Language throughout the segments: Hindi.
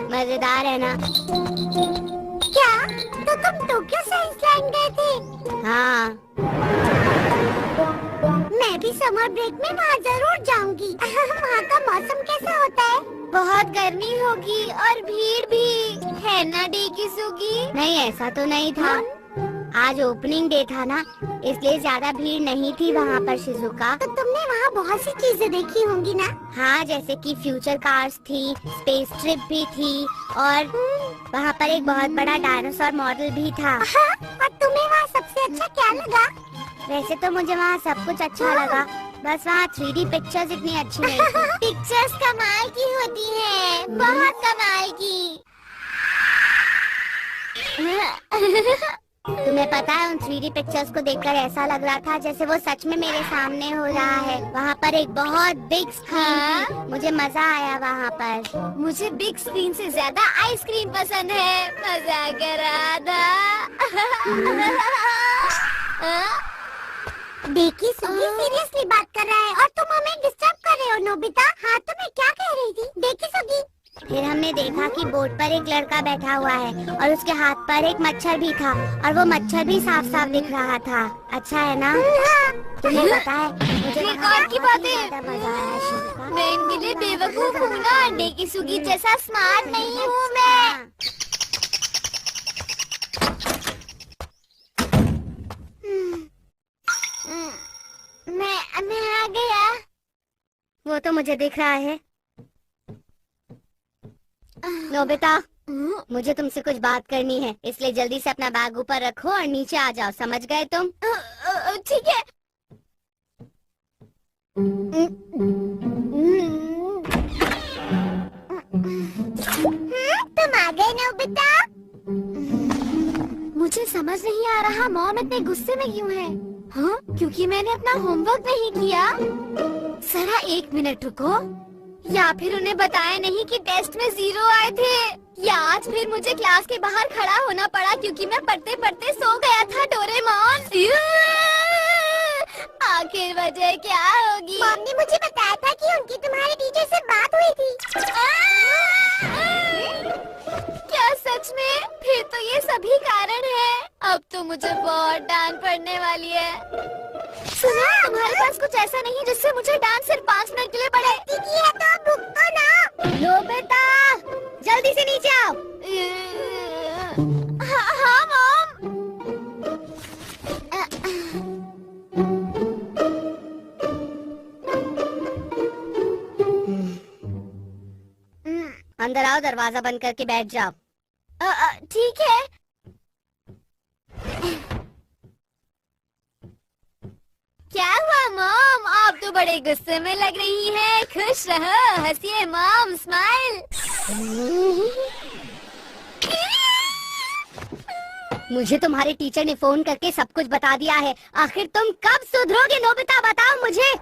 मजेदार है ना? क्या? तो तुम टोक्यो साइंस लैंड गए थे? हाँ। मैं भी समर ब्रेक में वहाँ जरूर जाऊंगी। वहाँ का मौसम कैसा होता है? बहुत गर्मी होगी और भीड़ भी है ना डेकिसुगी? नहीं, ऐसा तो नहीं था। आज ओपनिंग डे था ना, इसलिए ज्यादा भीड़ नहीं थी वहाँ पर शिजुका। तो तुमने वहाँ बहुत सी चीजें देखी होंगी ना? हाँ, जैसे कि फ्यूचर कार्स थी, स्पेस ट्रिप भी थी और वहाँ पर एक बहुत बड़ा डायनासोर मॉडल भी था। और तुम्हें वहाँ सबसे अच्छा क्या लगा? वैसे तो मुझे वहाँ सब कुछ अच्छा लगा, बस वहाँ 3D पिक्चर्स इतनी अच्छी नहीं थी। पिक्चर्स कमाल की होती है, बहुत कमाल की। तुम्हें पता है, उन 3D पिक्चर्स को देखकर ऐसा लग रहा था जैसे वो सच में मेरे सामने हो रहा है। वहाँ पर एक बहुत बिग स्क्रीन थी। मुझे मजा आया वहाँ पर। मुझे बिग स्क्रीन से ज्यादा आइसक्रीम पसंद है। मजा करा था। देखिए सीरियसली बात कर रहा है और तुम हमें डिस्टर्ब कर रहे हो नोबिता। हाँ, तुम्हें क्या कह रही थी? देखी सुगी। फिर हमने देखा कि बोट पर एक लड़का बैठा हुआ है और उसके हाथ पर एक मच्छर भी था और वो मच्छर भी साफ साफ दिख रहा था। अच्छा है ना? तुम्हें पता है, मुझे कौन की बातें? मजा आया शिजुका। मैं इनके लिए बेवकूफ हूँ ना, डेकिसुगी जैसा स्मार्ट नहीं हूँ मैं। मैं आ गया। वो तो मुझे दिख रहा है। नोबिता, मुझे तुमसे कुछ बात करनी है, इसलिए जल्दी से अपना बैग ऊपर रखो और नीचे आ जाओ। समझ गए तुम? ठीक है। तुम आ गए नोबिता। मुझे समझ नहीं आ रहा मॉम इतने गुस्से में क्यों है। हाँ, क्योंकि मैंने अपना होमवर्क नहीं किया। जरा 1 मिनट रुको। या फिर उन्हें बताया नहीं कि टेस्ट में 0 आए थे। या आज फिर मुझे क्लास के बाहर खड़ा होना पड़ा क्योंकि मैं पढ़ते पढ़ते सो गया था। डोरेमोन, आखिर वजह क्या होगी? मॉम ने मुझे बताया था कि उनकी तुम्हारे टीचर से बात हुई थी। क्या सच में? फिर तो ये सभी कारण है। अब तो मुझे बहुत डांट पड़ने वाली है। सुना, तुम्हारे पास कुछ ऐसा नहीं जिससे मुझे डांट सिर्फ 5 मिनट के लिए पड़े? है तो भुगतो ना। नोबिता, जल्दी से नीचे आओ। हाँ मॉम। अंदर आओ, दरवाजा बंद करके बैठ जाओ। ठीक है। क्या हुआ मॉम? आप तो बड़े गुस्से में लग रही हैं। खुश रहो, हंसिए मॉम, स्माइल। मुझे तुम्हारे टीचर ने फोन करके सब कुछ बता दिया है। आखिर तुम कब सुधरोगे नोबिता, बताओ मुझे।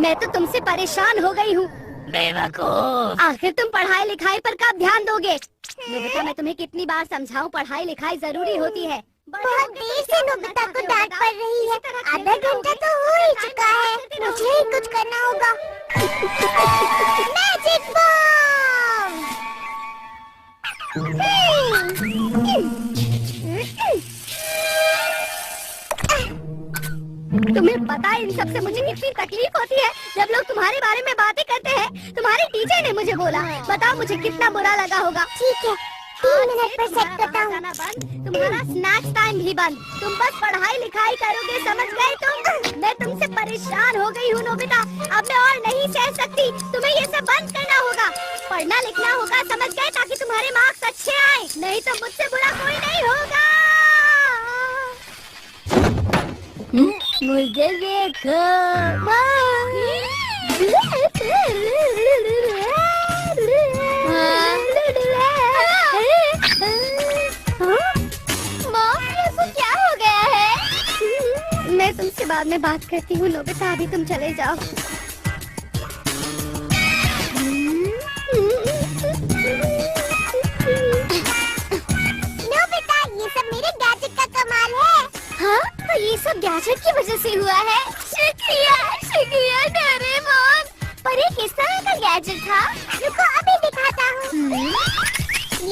मैं तो तुमसे परेशान हो गई हूँ। बेवकूफ। आखिर तुम पढ़ाई लिखाई पर कब ध्यान दोगे? नोबिता, मैं तुम्हें कितनी बार समझाऊं, पढ़ाई लिखाई जरूरी होती है। बहुत देर से नोबिता को डांट पड़ रही है। आधा घंटा तो हो ही चुका है। मुझे ही कुछ करना होगा। Magic bomb. तुम्हें पता है इन सब से मुझे कितनी तकलीफ होती है जब लोग तुम्हारे बारे में बातें करते हैं। तुम्हारे टीचर ने मुझे बोला, बताओ मुझे कितना बुरा लगा होगा। ठीक है, 3 मिनट पर सेट करता हूँ। तुम्हारा स्नैक्स टाइम भी बंद। तुम बस पढ़ाई लिखाई करोगे, समझ गए तुम? मैं तुमसे परेशान हो गई हूँ नोबिता, अब मैं और नहीं सह सकती। तुम्हें ये सब बंद करना होगा, पढ़ना लिखना होगा, समझ गए? ताकि तुम्हारे मार्क्स अच्छे आए, नहीं तो मुझसे बुरा कोई नहीं होगा। मुझे देखो। क्या हो गया है? मैं तुमसे बाद में बात करती हूँ नोबिता, अभी तुम चले जाओ। नोबिता, ये सब मेरे गैजेट का कमाल है। हाँ, तो ये सब गैजेट की वजह से हुआ है। शुक्रिया शुक्रिया डोरेमोन। पर ये किस तरह का गैजेट था? रुको, अभी दिखा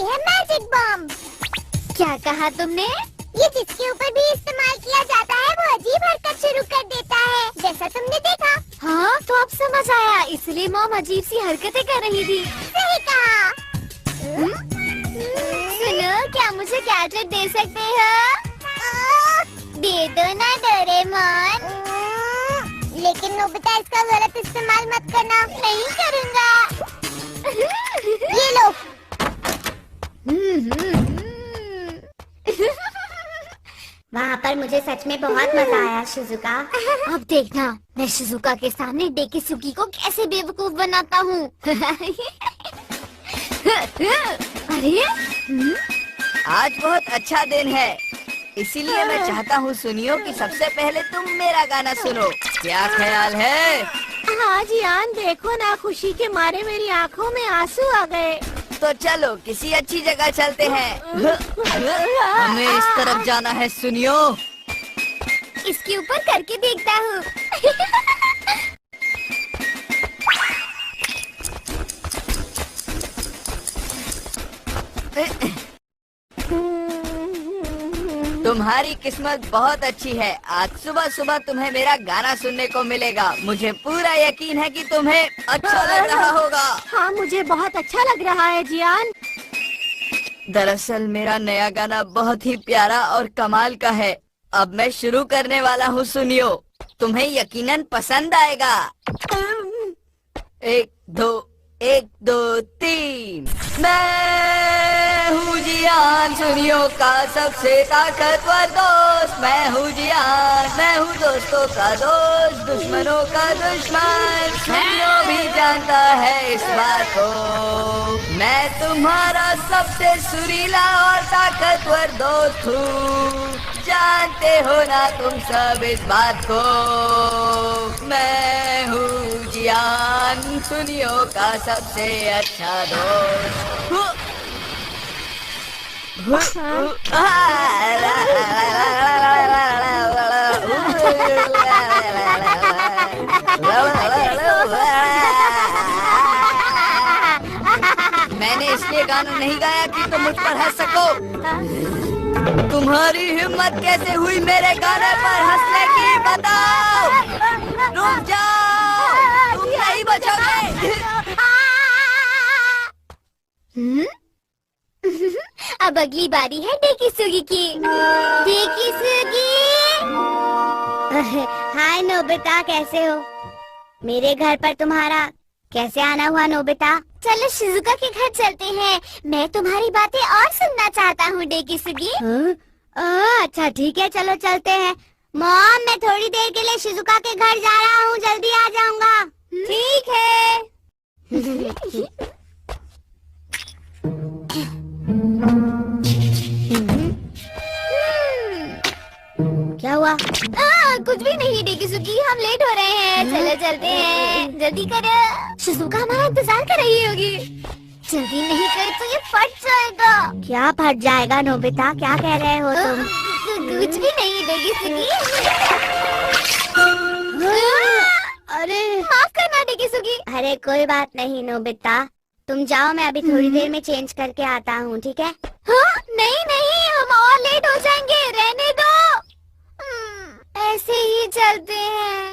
है मैजिक बम। क्या कहा तुमने? ये जिसके ऊपर भी इस्तेमाल किया जाता है वो अजीब हरकत शुरू कर देता है, जैसा तुमने देखा। हाँ, तो अब समझ आया, इसलिए मॉम अजीब सी हरकतें कर रही थी। सही कहा। सुनो, क्या मुझे गैजेट दे सकते हो? दे दो ना डोरेमोन। लेकिन नोबिता इसका गलत इस्तेमाल मत करना। नहीं करूँगा। ये लो। वहाँ पर मुझे सच में बहुत मजा आया शिजुका। अब देखना, मैं शिजुका के सामने डेकिसुगी को कैसे बेवकूफ बनाता हूँ। अरे आज बहुत अच्छा दिन है, इसीलिए मैं चाहता हूँ सुनियो कि सबसे पहले तुम मेरा गाना सुनो। क्या ख्याल है? हाँ जियान, देखो ना, खुशी के मारे मेरी आंखों में आंसू आ गए। तो चलो किसी अच्छी जगह चलते हैं। हमें इस तरफ जाना है सुनियो। इसके ऊपर करके देखता हूँ। तुम्हारी किस्मत बहुत अच्छी है, आज सुबह सुबह तुम्हें मेरा गाना सुनने को मिलेगा। मुझे पूरा यकीन है कि तुम्हें अच्छा लग रहा होगा। हाँ, मुझे बहुत अच्छा लग रहा है जियान। दरअसल मेरा नया गाना बहुत ही प्यारा और कमाल का है। अब मैं शुरू करने वाला हूँ, सुनियो। तुम्हें यकीनन पसंद आएगा। 1 2 1 2 3। मैं हूँ जियान, सुनियो का सबसे ताकतवर दोस्त। मैं हूँ जियान, मैं हूँ दोस्तों का दोस्त, दुश्मनों का दुश्मन। सुनियो भी जानता है इस बात को। मैं तुम्हारा सबसे सुरीला और ताकतवर दोस्त हूँ। जानते हो ना तुम सब इस बात को। मैं हूँ जियान, सुनियो का सबसे अच्छा दोस्त। मैंने इसलिए गाना नहीं गाया कि तुम मुझ पर हंस सको। तुम्हारी हिम्मत कैसे हुई मेरे गाने पर हंसने की, बताओ। रुक जाओ, तुम नहीं बचोगे। अब अगली बारी है डेकिसुगी की। डेकिसुगी! हाय नोबिता, कैसे हो? मेरे घर पर तुम्हारा कैसे आना हुआ नोबिता? चलो शिजुका के घर चलते हैं। मैं तुम्हारी बातें और सुनना चाहता हूँ डेकिसुगी। अच्छा ठीक है, चलो चलते हैं। मॉम, मैं थोड़ी देर के लिए शिजुका के घर जा रहा हूँ, जल्दी आ जाऊंगा। ठीक है। क्या हुआ? कुछ भी नहीं डेकिसुगी, हम लेट हो रहे हैं। चलो चलते हैं, जल्दी करो। शिजुका हमारा इंतजार कर रही होगी। जल्दी नहीं करे तो ये फट जाएगा। क्या फट जाएगा नोबिता, क्या कह रहे हो तुम? कुछ भी नहीं डेकिसुगी। अरे माफ करना डेकिसुगी। अरे कोई बात नहीं नोबिता, तुम जाओ, मैं अभी थोड़ी देर में चेंज करके आता हूँ, ठीक है? हाँ? नहीं नहीं, हम और लेट हो जाएंगे, रहने दो। ऐसे ही चलते हैं।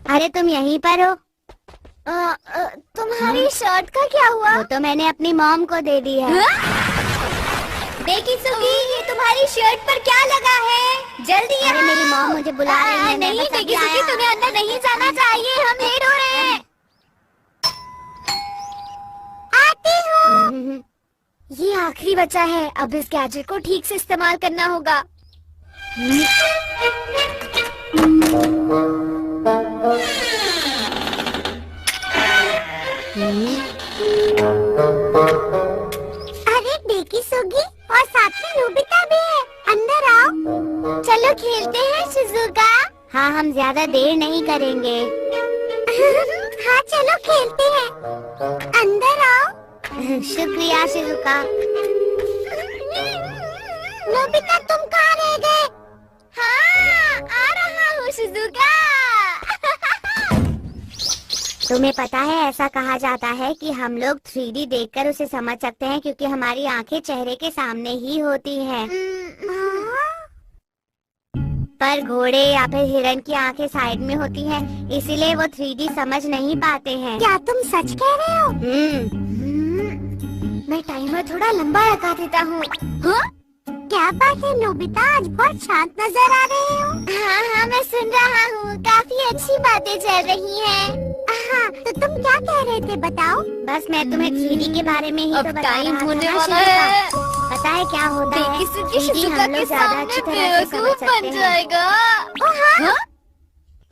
अरे तुम यहीं पर हो? तुम्हारी शर्ट का क्या हुआ? वो तो मैंने अपनी मॉम को दे दी है। डेकिसुगी, ये तुम्हारी शर्ट पर क्या लगा है? जल्दी अरे मेरी मॉम मुझे बुला रही है। नहीं डेकिसुगी, तुम्हें अंदर नहीं जाना चाहिए, हम लेट हो रहे हैं। आती हूँ। ये आखिरी बचा है, अब इस गैजेट को ठीक से इस्तेमाल करना होगा। अरे डेकिसुगी, और साथ में नोबिता भी है, अंदर आओ। चलो खेलते हैं शिजुका। हाँ, हम ज्यादा देर नहीं करेंगे। हाँ चलो खेलते हैं, अंदर आओ। शुक्रिया शिजुका। नोबिता, तुम कहाँ रह गए? हाँ, आ रहा हूँ शिजुका। तुम्हें पता है ऐसा कहा जाता है कि हम लोग 3D देखकर उसे समझ सकते हैं क्योंकि हमारी आंखें चेहरे के सामने ही होती हैं। पर घोड़े या फिर हिरन की आंखें साइड में होती हैं, इसीलिए वो 3D समझ नहीं पाते हैं। क्या तुम सच कह रहे हो? मैं टाइमर थोड़ा लंबा लगा देता हूँ। हाँ? क्या बात है नोबिता, आज बहुत शांत नजर आ रहे हो। हाँ हाँ, मैं सुन रहा हूँ, काफी अच्छी बातें चल रही हैं। हाँ, तो तुम क्या कह रहे थे बताओ? बस मैं तुम्हें 3D के बारे में ही अब तो बता टाइम रहा था होने ना, वाला शिजुका। है। पता है क्या होता है? 3D हम लोग ज्यादा अच्छी तरह से समझ सकते बन हैं। जाएगा। हाँ?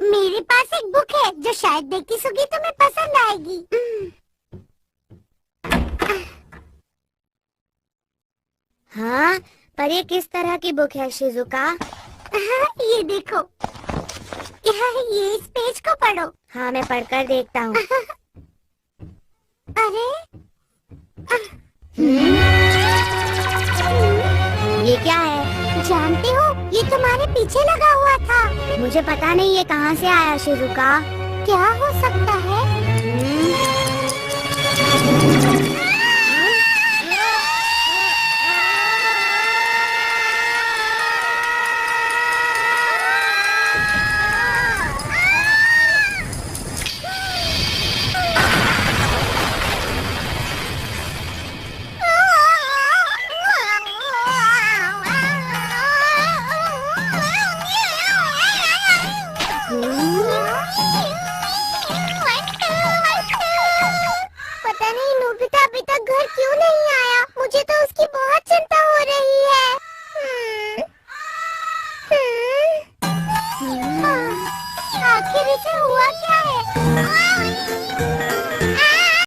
मेरे पास एक बुक है जो शायद देखी सुगी तुम्हें पसंद आएगी। हाँ, पर ये किस तरह की बुक है शिजुका? ये देखो, ये इस पेज को पढ़ो। हाँ, मैं पढ़कर देखता हूँ। अरे ये क्या है? जानते हो, ये तुम्हारे पीछे लगा हुआ था। मुझे पता नहीं ये कहाँ से आया शिजुका। क्या हो सकता है? पता नहीं नोबिता अभी तक घर क्यों नहीं आया। मुझे तो उसकी बहुत चिंता हो रही है। आखिर इसे हुआ क्या है?